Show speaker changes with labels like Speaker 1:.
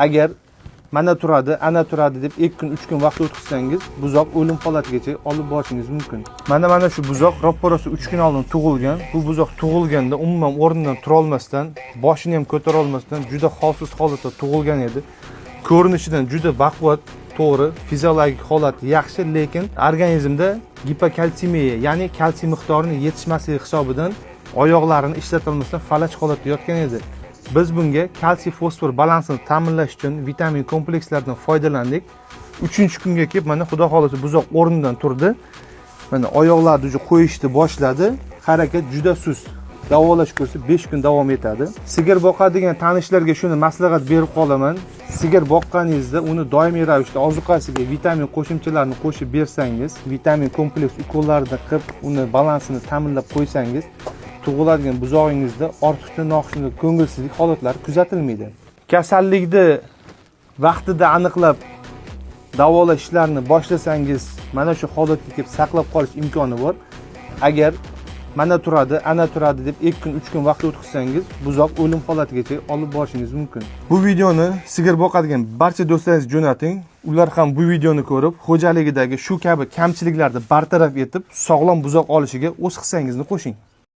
Speaker 1: Agar mana turadi, ana turadi deb 2 kun, 3 kun vaqt o'tkazsangiz, buzoq o'lim holatigacha olib borishingiz mumkin. Mana shu buzoq ro'porosi 3 kun oldin tug'ilgan. Bu buzoq tug'ilganda umuman o'rnidan tura olmasdan, boshini ham ko'tara olmasdan juda holsiz holatda tug'ilgan edi. Ko'rinishidan juda baquvvat, to'g'ri, fiziologik holati yaxshi, lekin organizmda gipokalsemiya, ya'ni kalsiy miqdorining yetishmasligi hisobidan oyoqlarini ishlatolmasdan falaj holatda yotgan edi. Biz bunga kalsiy fosfor balansini ta'minlash uchun vitamin komplekslaridan foydalandik. 3-kunga kelib mana xudo xolasa buzoq o'rnidan turdi. Mana oyoqlarni juda qo'yishni boshladi. Harakat juda sust. Davolash kursi 5 kun davom etadi. Sigir boqadigan tanishlarga shuni maslahat berib qolaman. Sigir boqqaningizda uni doimiy ravishda ozuqasiga vitamin qo'shimchalarini qo'shib bersangiz, vitamin kompleks ukollarida qilib uni balansini ta'minlab qo'ysangiz, tug'iladigan buzog'ingizda ortiqcha noxushlik, ko'ngilsizlik holatlari kuzatilmaydi. Kasallikni vaqtida aniqlab davolash ishlarini boshlasangiz, mana shu holatga kelib saqlab qolish imkoni bor. Agar mana turadi, ana turadi deb 2 kun, 3 kun vaqt o'tkazsangiz, buzoq o'lim holatigacha olib borishingiz mumkin. Bu videoni sigir boqadigan barcha do'stlaringizga jo'nating. Ular ham bu videoni ko'rib, xo'jaligidagi shu kabi kamchiliklarni bartaraf etib, sog'lom buzoq olishiga o'z hissangizni qo'shing.